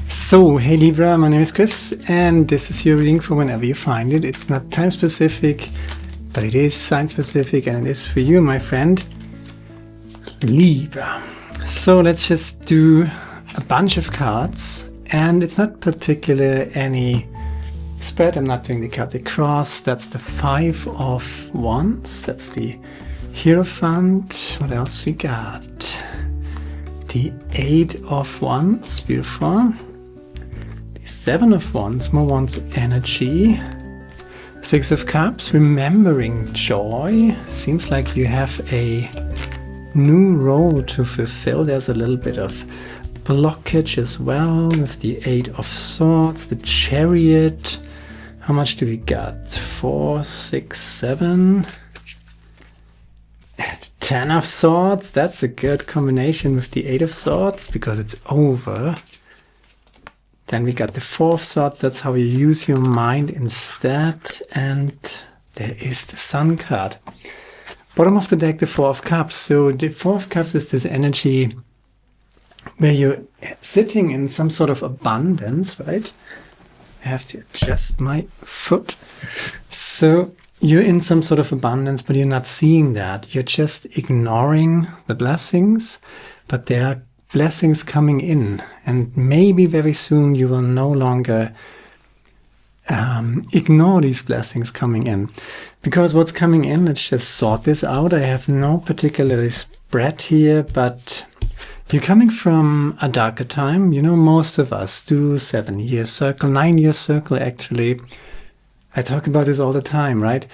So, hey Libra, my name is Chris, and this is your reading for whenever you find it. It's not time specific, but it is sign specific, and it is for you, my friend, Libra. So let's just do a bunch of cards, and it's not particular any spread. I'm not doing the Celtic cross. That's the 5 of Wands. That's the Hierophant. What else we got? The 8 of Wands. Beautiful. The 7 of Wands. More Wands energy. 6 of Cups. Remembering joy. Seems like you have a new role to fulfill. There's a little bit of blockage as well with the 8 of Swords. The Chariot. How much do we got? 4, 6, 7. 10 of Swords. That's a good combination with the 8 of Swords because it's over. Then we got the 4 of Swords. That's how you use your mind instead. And there is the Sun card. Bottom of the deck, the 4 of Cups. So the 4 of Cups is this energy where you're sitting in some sort of abundance, right? I have to adjust my foot. So you're in some sort of abundance, but you're not seeing that. You're just ignoring the blessings, but there are blessings coming in. And maybe very soon you will no longer ignore these blessings coming in. Because what's coming in, let's just sort this out. I have no particular spread here, but you're coming from a darker time. You know, most of us do 7-year circle, 9-year circle actually. I talk about this all the time, right?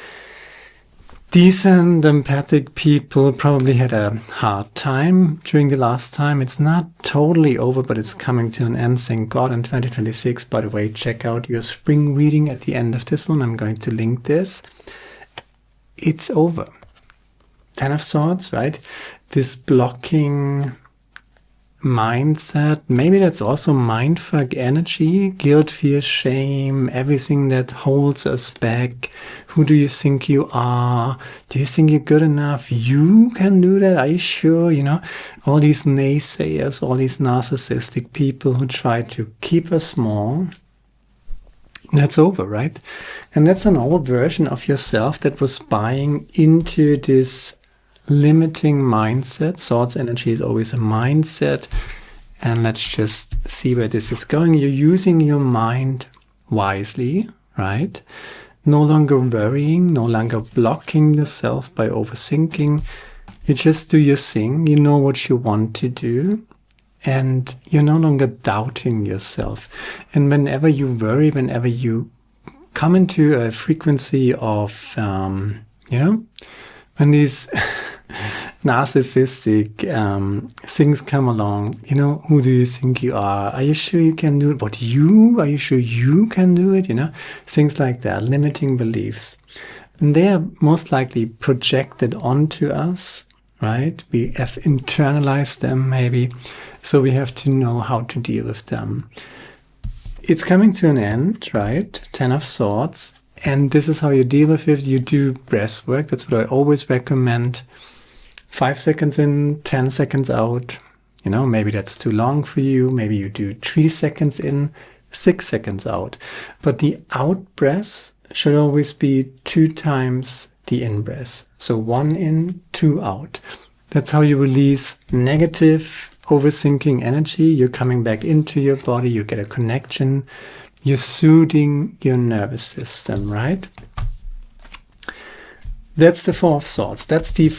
Decent, empathic people probably had a hard time during the last time. It's not totally over, but it's coming to an end, thank God, in 2026. By the way, check out your spring reading at the end of this one. I'm going to link this. It's over. 10 of Swords, right? This blocking mindset, maybe that's also mindfuck energy, guilt, fear, shame, everything that holds us back. Who do you think you are? Do you think you're good enough? You can do that? Are you sure? You know, all these naysayers, all these narcissistic people who try to keep us small. That's over, right? And that's an old version of yourself that was buying into this limiting mindset. Swords energy is always a mindset. And let's just see where this is going. You're using your mind wisely, right? No longer worrying, no longer blocking yourself by overthinking. You just do your thing. You know what you want to do. And you're no longer doubting yourself. And whenever you worry, whenever you come into a frequency of, you know, when these narcissistic things come along, you know, who do you think you are? Are you sure you can do it? Are you sure you can do it? You know, things like that, limiting beliefs. And they are most likely projected onto us, right? We have internalized them maybe, so we have to know how to deal with them. It's coming to an end, right? 10 of Swords. And this is how you deal with it. You do breath work. That's what I always recommend. 5 seconds in, 10 seconds out. You know, maybe that's too long for you. Maybe you do 3 seconds in, 6 seconds out. But the out breath should always be 2 times the in breath. So 1 in, 2 out. That's how you release negative overthinking energy. You're coming back into your body. You get a connection. You're soothing your nervous system, right? That's the 4 of Swords. That's the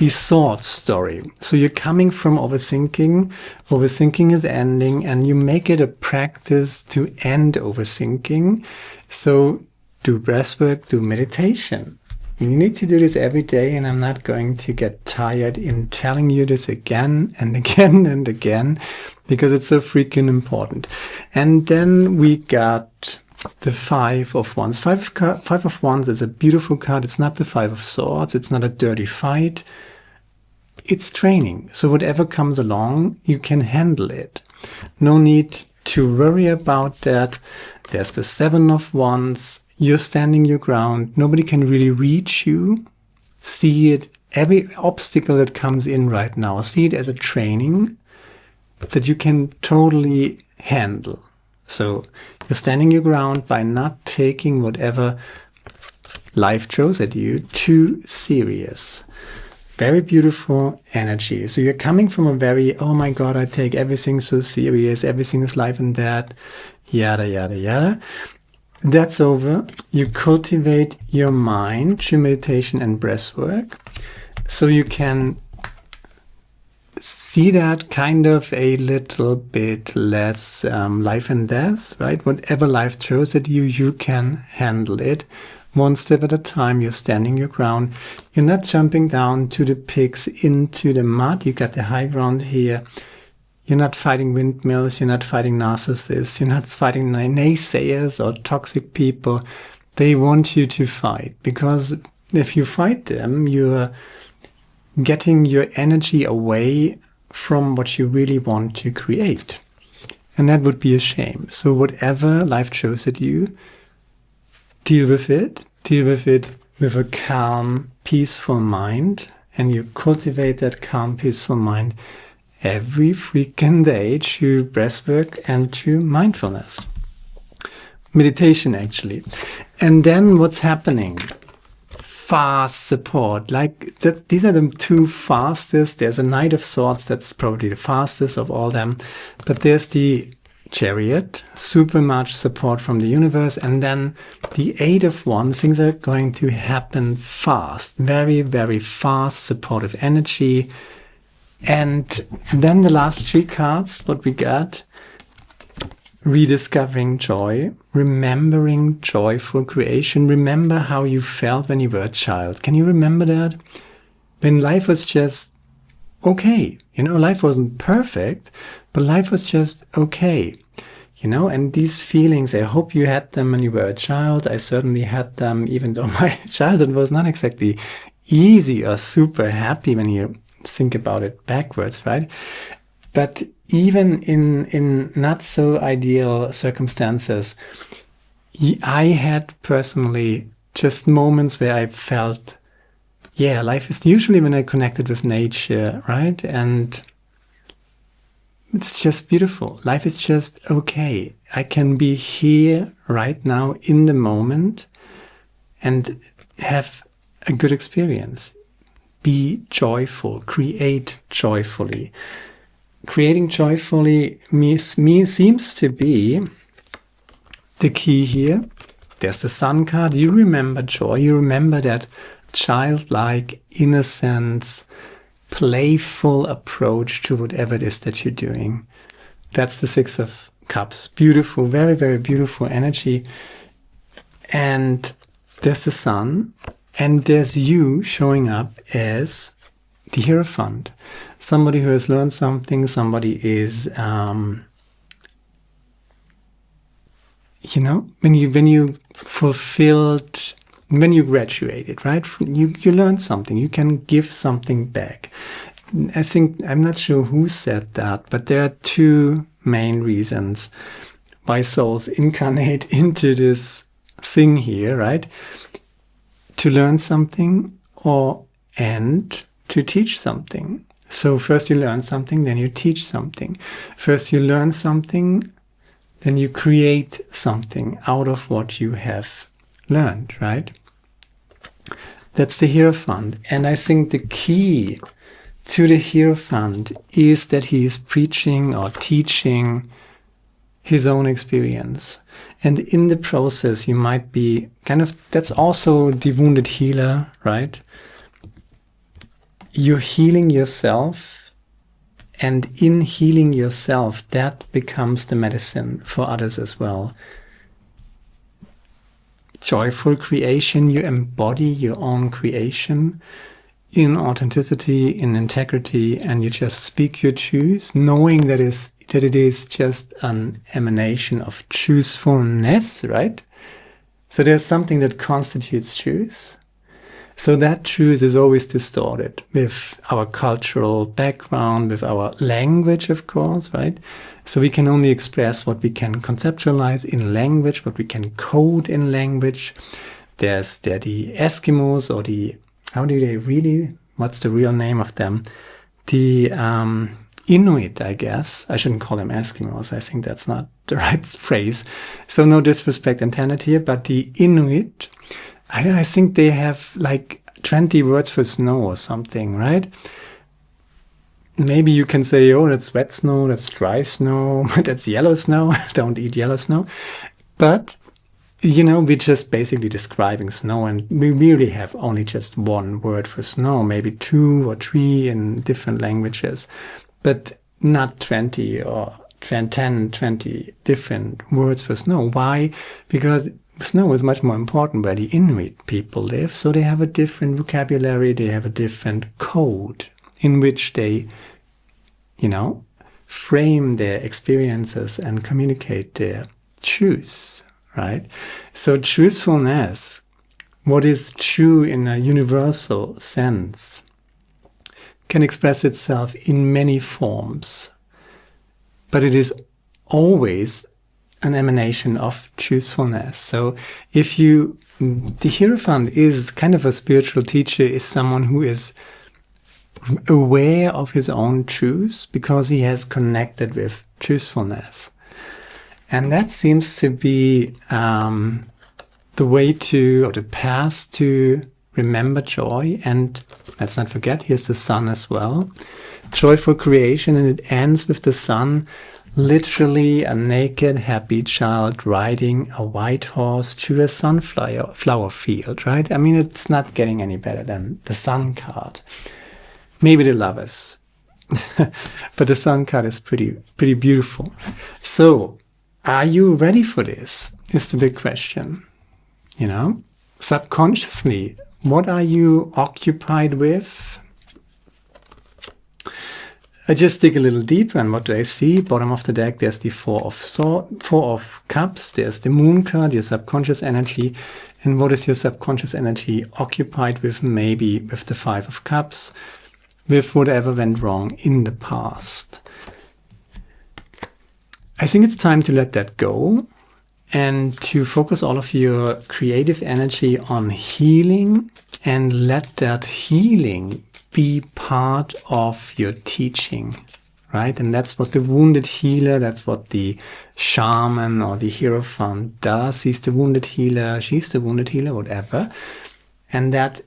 sword story. So you're coming from overthinking. Overthinking is ending, and you make it a practice to end overthinking. So do breath work, do meditation. You need to do this every day, and I'm not going to get tired in telling you this again and again and again, because it's so freaking important. And then we got the 5 of Wands. 5 of Wands is a beautiful card. It's not the 5 of Swords. It's not a dirty fight. It's training. So whatever comes along, you can handle it. No need to worry about that. There's the 7 of Wands. You're standing your ground. Nobody can really reach you. See it, every obstacle that comes in right now, see it as a training that you can totally handle, So you're standing your ground by not taking whatever life throws at you too serious. Very beautiful energy. So you're coming from a very, oh my God, I take everything so serious. Everything is life and death. Yada, yada, yada. That's over. You cultivate your mind through meditation and breath work. So you can see that kind of a little bit less life and death, right? Whatever life throws at you, you can handle it. One step at a time, you're standing your ground. You're not jumping down to the pigs into the mud. You got the high ground here. You're not fighting windmills. You're not fighting narcissists. You're not fighting naysayers or toxic people. They want you to fight, because if you fight them, you're getting your energy away from what you really want to create. And that would be a shame. So whatever life throws at you, deal with it with a calm, peaceful mind, and you cultivate that calm, peaceful mind every freaking day through breathwork and through mindfulness. Meditation, actually. And then what's happening? Fast support. Like these are the two fastest. There's a Knight of Swords, that's probably the fastest of all them. But there's the Chariot, super much support from the universe, and then the Eight of Wands. Things are going to happen fast, very, very fast, supportive energy. And then the last three cards, what we got: rediscovering joy, remembering joyful creation. Remember how you felt when you were a child. Can you remember that? When life was just okay. Life wasn't perfect, but life was just okay. And these feelings, I hope you had them when you were a child. I certainly had them, even though my childhood was not exactly easy or super happy when you think about it backwards, right? But even in not so ideal circumstances, I had personally just moments where I felt, yeah, life is usually when I connected with nature, right? And it's just beautiful. Life is just okay. I can be here right now in the moment and have a good experience. Be joyful. Create joyfully. Creating joyfully seems to be the key here. There's the Sun card. You remember joy. You remember that childlike innocence, playful approach to whatever it is that you're doing. That's the Six of Cups. Beautiful, very, very beautiful energy. And there's the Sun, and there's you showing up as the Hierophant. Somebody who has learned something, somebody is, when you fulfilled, when you graduated, right? You learned something. You can give something back. I think, I'm not sure who said that, but there are two main reasons why souls incarnate into this thing here, right? To learn something and to teach something. So first you learn something, then you teach something. First you learn something, then you create something out of what you have learned, right? That's the Hierophant. And I think the key to the Hierophant is that he is preaching or teaching his own experience. And in the process, you might be that's also the wounded healer, right? You're healing yourself, and in healing yourself, that becomes the medicine for others as well. Joyful creation, you embody your own creation in authenticity, in integrity, and you just speak your truth, knowing that it is just an emanation of truthfulness, right? So there's something that constitutes truth. So that truth is always distorted with our cultural background, with our language, of course, right? So we can only express what we can conceptualize in language, what we can code in language. There the Eskimos, or what's the real name of them? The Inuit, I guess. I shouldn't call them Eskimos. I think that's not the right phrase. So no disrespect intended here, but the Inuit, I think they have like 20 words for snow or something, right? Maybe you can say, oh, that's wet snow, that's dry snow, that's yellow snow. Don't eat yellow snow. But, you know, we're just basically describing snow, and we really have only just one word for snow, maybe 2 or 3 in different languages, but not 20 or 10, 20 different words for snow. Why? Because snow is much more important where the Inuit people live, so they have a different vocabulary, they have a different code in which they, you know, frame their experiences and communicate their truths, right? So truthfulness, what is true in a universal sense, can express itself in many forms, but it is always an emanation of truthfulness. So if you, the Hierophant is kind of a spiritual teacher, is someone who is aware of his own truths because he has connected with truthfulness. And that seems to be the way to, or the path to remember joy. And let's not forget, here's the sun as well. Joyful creation, and it ends with the sun, literally a naked, happy child riding a white horse through a sunflower field, right? I mean, it's not getting any better than the sun card. Maybe the lovers, but the sun card is pretty beautiful. So, are you ready for this? Is the big question. You know, subconsciously, what are you occupied with? I just dig a little deeper, and what do I see? Bottom of the deck, there's the Four of Cups. There's the Moon card, your subconscious energy. And what is your subconscious energy occupied with? Maybe with the Five of Cups, with whatever went wrong in the past. I think it's time to let that go and to focus all of your creative energy on healing, and let that healing be part of your teaching, right? And that's what the wounded healer, that's what the shaman or the Hierophant does. He's the wounded healer, she's the wounded healer, whatever. And that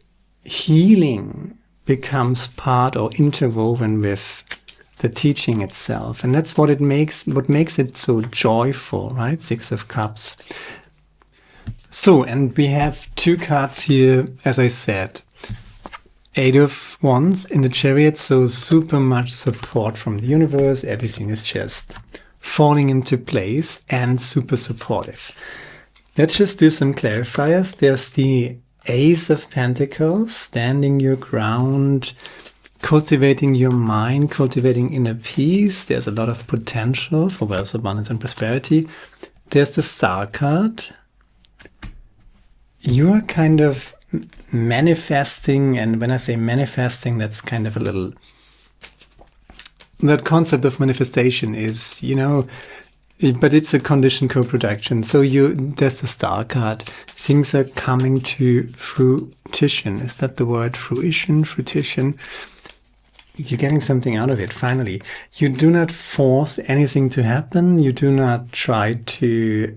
healing becomes part or interwoven with the teaching itself. And that's what makes it so joyful, right? Six of Cups. So, and we have 2 cards here, as I said. 8 of Wands in the Chariot, so super much support from the universe. Everything is just falling into place and super supportive. Let's just do some clarifiers. There's the Ace of Pentacles, standing your ground, cultivating your mind, cultivating inner peace. There's a lot of potential for wealth, abundance, and prosperity. There's the Star card. You are kind of manifesting, and when I say manifesting, that's kind of a little, that concept of manifestation is, you know, but it's a conditioned co-production. So there's the Star card. Things are coming to fruition. Is that the word? Fruition? You're getting something out of it, finally. You do not force anything to happen. You do not try to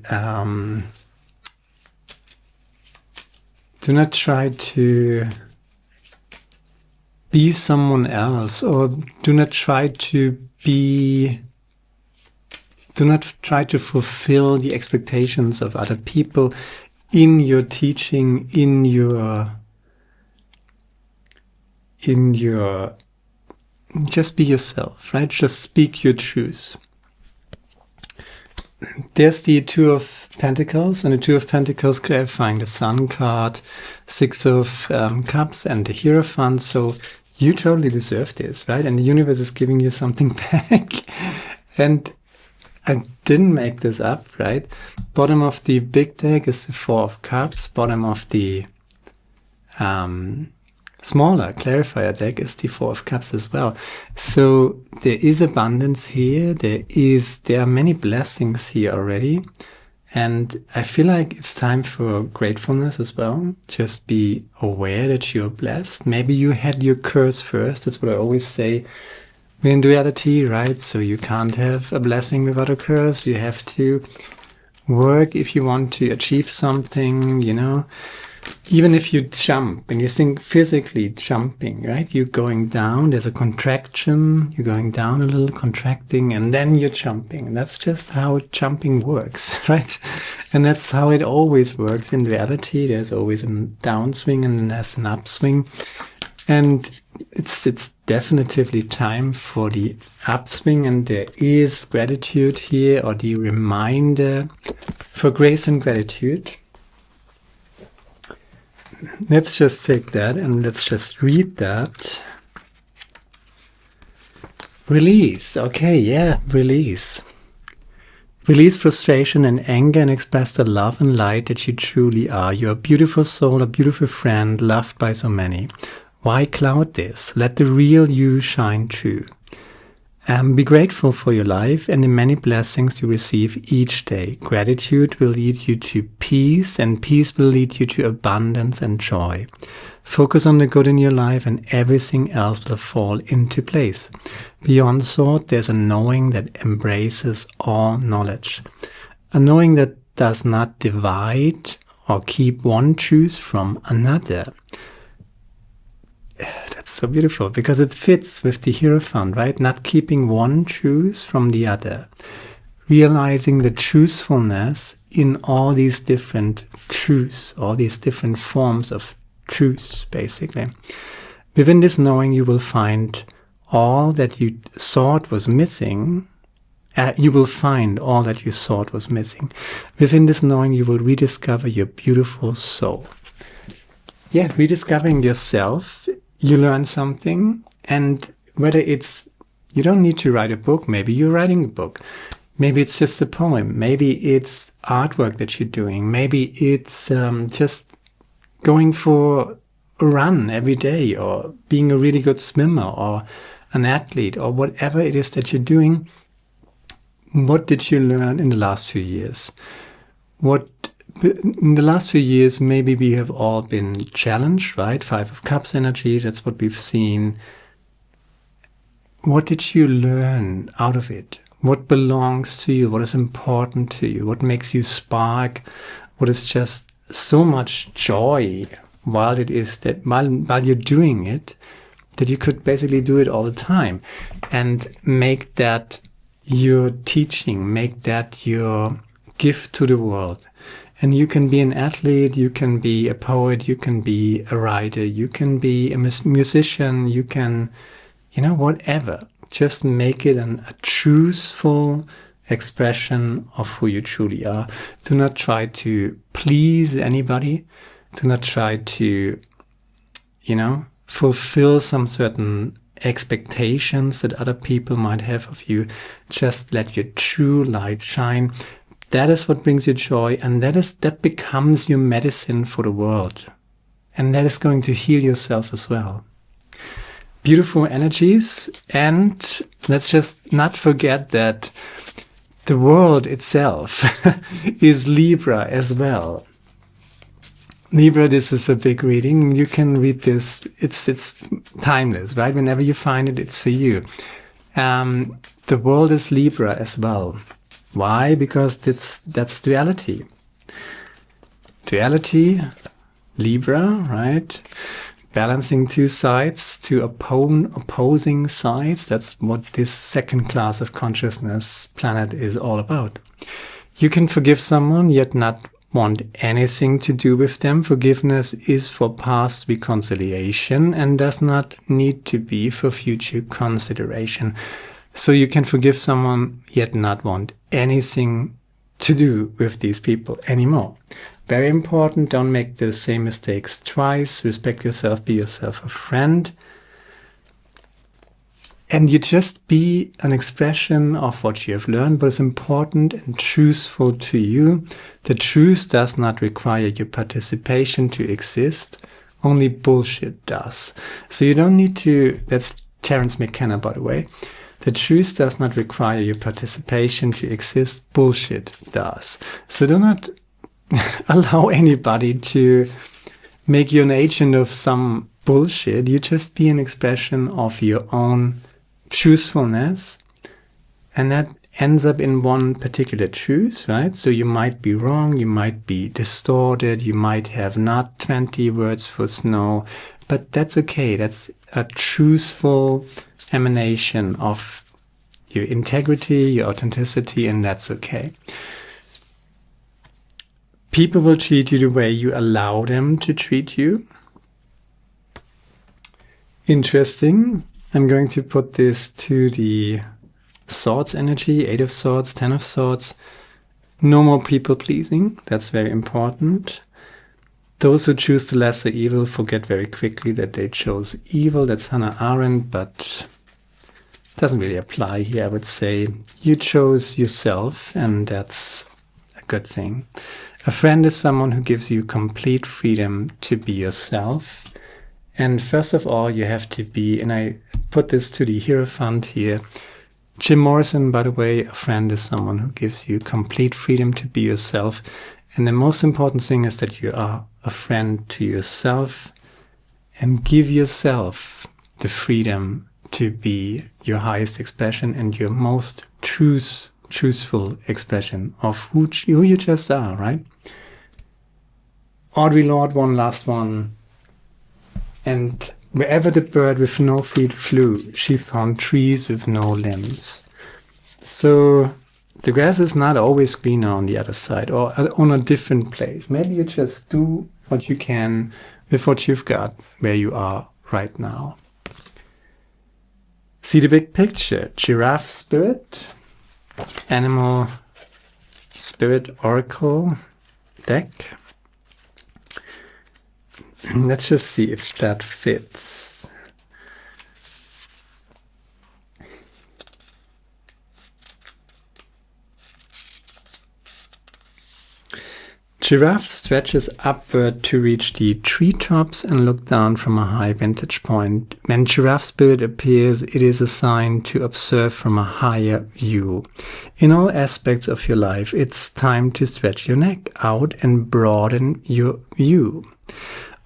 be someone else, or do not try to fulfill the expectations of other people in your teaching, in your just be yourself, right? Just speak your truth. There's the Two of Pentacles, and the Two of Pentacles clarifying the Sun card, 6 of Cups, and the Hierophant. So you totally deserve this, right? And the universe is giving you something back. And I didn't make this up, right? Bottom of the big deck is the 4 of Cups. Bottom of the smaller clarifier deck is the 4 of Cups as well. So there is abundance here. There are many blessings here already. And I feel like it's time for gratefulness as well. Just be aware that you're blessed. Maybe you had your curse first. That's what I always say. We're in duality, right? So you can't have a blessing without a curse. You have to work if you want to achieve something, you know. Even if you jump, and you think physically jumping, right? You're going down, there's a contraction, you're going down a little, contracting, and then you're jumping. And that's just how jumping works, right? And that's how it always works in reality. There's always a downswing and then there's an upswing. And it's definitively time for the upswing, and there is gratitude here, or the reminder for grace and gratitude. Let's just take that and let's just read that. Release. Okay, yeah, release. Release frustration and anger and express the love and light that you truly are. You're a beautiful soul, a beautiful friend, loved by so many. Why cloud this? Let the real you shine through. Be grateful for your life and the many blessings you receive each day. Gratitude will lead you to peace, and peace will lead you to abundance and joy. Focus on the good in your life and everything else will fall into place. Beyond thought, there's a knowing that embraces all knowledge. A knowing that does not divide or keep one truth from another. That's so beautiful, because it fits with the Hierophant, right? Not keeping one truth from the other. Realizing the truthfulness in all these different truths, all these different forms of truth, basically. Within this knowing, you will find all that you thought was missing. You will find all that you thought was missing. Within this knowing, you will rediscover your beautiful soul. Yeah, rediscovering yourself. You learn something, and whether it's, you don't need to write a book, maybe you're writing a book, maybe it's just a poem, maybe it's artwork that you're doing, maybe it's just going for a run every day, or being a really good swimmer, or an athlete, or whatever it is that you're doing. What did you learn in the last few years? In the last few years, maybe we have all been challenged, right? 5 of Cups energy, that's what we've seen. What did you learn out of it? What belongs to you? What is important to you? What makes you spark? What is just so much joy while you're doing it, that you could basically do it all the time, and make that your teaching, make that your gift to the world. And you can be an athlete, you can be a poet, you can be a writer, you can be a musician, you can, whatever. Just make it a truthful expression of who you truly are. Do not try to please anybody. Do not try to, fulfill some certain expectations that other people might have of you. Just let your true light shine. That is what brings you joy, and that becomes your medicine for the world. And that is going to heal yourself as well. Beautiful energies, and let's just not forget that the world itself is Libra as well. Libra, this is a big reading. You can read this. It's timeless, right? Whenever you find it, it's for you. The world is Libra as well. Why? Because that's duality. Duality, Libra, right? Balancing two sides, two opposing sides. That's what this second class of consciousness planet is all about. You can forgive someone, yet not want anything to do with them. Forgiveness is for past reconciliation and does not need to be for future consideration. So you can forgive someone, yet not want anything to do with these people anymore. Very important, don't make the same mistakes twice. Respect yourself, be yourself a friend. And you just be an expression of what you have learned, but it's important and truthful to you. The truth does not require your participation to exist. Only bullshit does. So you don't need to, that's Terence McKenna, by the way. The truth does not require your participation to exist. Bullshit does. So do not allow anybody to make you an agent of some bullshit. You just be an expression of your own truthfulness, and that ends up in one particular truth, right? So you might be wrong, you might be distorted, you might have not 20 words for snow, but that's okay. That's a truthful emanation of your integrity, your authenticity, and that's okay. People will treat you the way you allow them to treat you. Interesting. I'm going to put this to the Swords energy, 8 of Swords, 10 of Swords. No more people pleasing. That's very important. Those who choose the lesser evil forget very quickly that they chose evil. That's Hannah Arendt, but doesn't really apply here. I would say you chose yourself, and that's a good thing. A friend is someone who gives you complete freedom to be yourself. And first of all, you have to be, and I put this to the Hierophant here. Jim Morrison, by the way, a friend is someone who gives you complete freedom to be yourself. And the most important thing is that you are a friend to yourself and give yourself the freedom to be your highest expression and your most truthful expression of who you just are, right? Audre Lorde, one last one. And wherever the bird with no feet flew, she found trees with no limbs. So the grass is not always greener on the other side or on a different place. Maybe you just do what you can with what you've got where you are right now. See the big picture. Giraffe spirit, animal spirit oracle deck. Let's just see if that fits. Giraffe stretches upward to reach the treetops and look down from a high vantage point. When giraffe spirit appears, it is a sign to observe from a higher view. In all aspects of your life, it's time to stretch your neck out and broaden your view.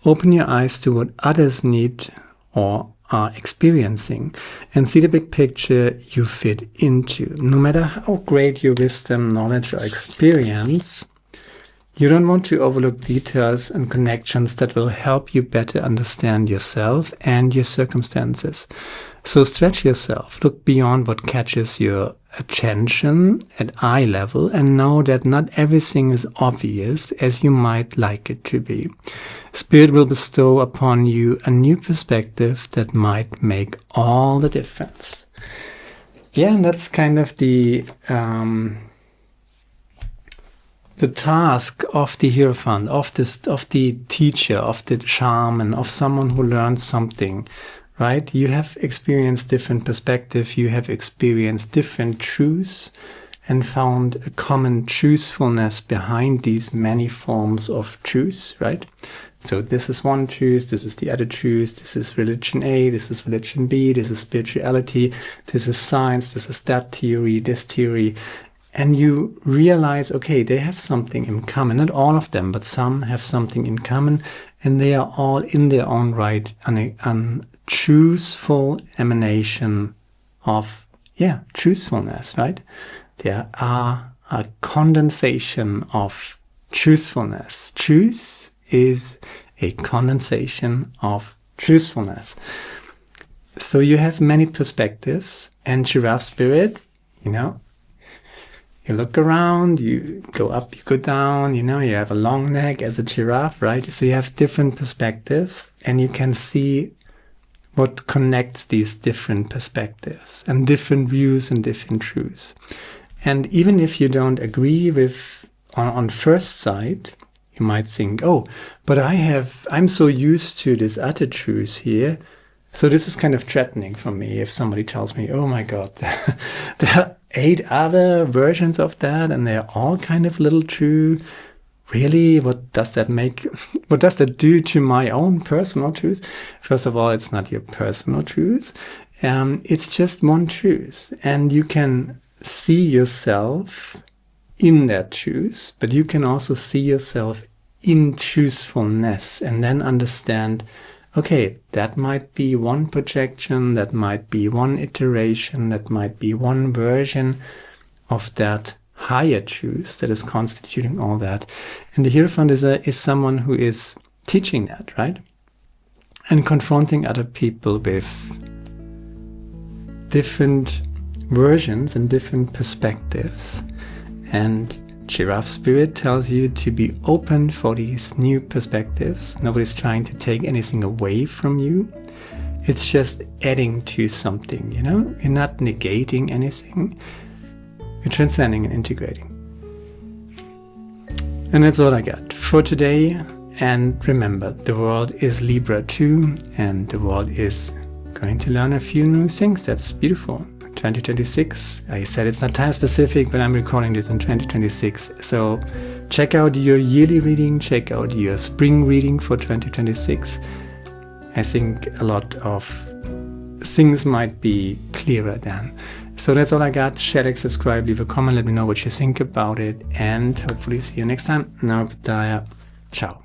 Open your eyes to what others need or are experiencing and see the big picture you fit into. No matter how great your wisdom, knowledge, or experience, you don't want to overlook details and connections that will help you better understand yourself and your circumstances. So stretch yourself, look beyond what catches your attention at eye level, and know that not everything is obvious as you might like it to be. Spirit will bestow upon you a new perspective that might make all the difference. Yeah, and that's kind of the task of the Hierophant, of the teacher, of the shaman, of someone who learns something, right? You have experienced different perspectives, you have experienced different truths and found a common truthfulness behind these many forms of truths, right? So this is one truth, this is the other truth, this is religion A, this is religion B, this is spirituality, this is science, this is that theory, this theory. And you realize, okay, they have something in common. Not all of them, but some have something in common. And they are all in their own right an truthful emanation of, truthfulness, right? They are a condensation of truthfulness. Truth is a condensation of truthfulness. So you have many perspectives, and giraffe spirit, you look around, you go up, you go down, you have a long neck as a giraffe, right? So you have different perspectives, and you can see what connects these different perspectives and different views and different truths. And even if you don't agree with on first sight, you might think, oh, but I'm so used to this other truth here. So this is kind of threatening for me if somebody tells me, oh my God, there are 8 other versions of that and they're all kind of little true. Really? What does that do to my own personal truth? First of all, it's not your personal truth. It's just one truth. And you can see yourself in that truth, but you can also see yourself in truthfulness and then understand, okay, that might be one projection, that might be one iteration, that might be one version of that higher truth that is constituting all that. And the Hierophant is someone who is teaching that, right? And confronting other people with different versions and different perspectives. And Giraffe Spirit tells you to be open for these new perspectives. Nobody's trying to take anything away from you. It's just adding to something, you know? You're not negating anything. You're transcending and integrating. And that's all I got for today. And remember, the world is Libra too, and the world is going to learn a few new things. That's beautiful. 2026, I said it's not time specific, but I'm recording this in 2026. So check out your yearly reading, check out your spring reading for 2026. I think a lot of things might be clearer then. So that's all I got. Share, like, subscribe, leave a comment, let me know what you think about it, and hopefully see you next time. Ciao.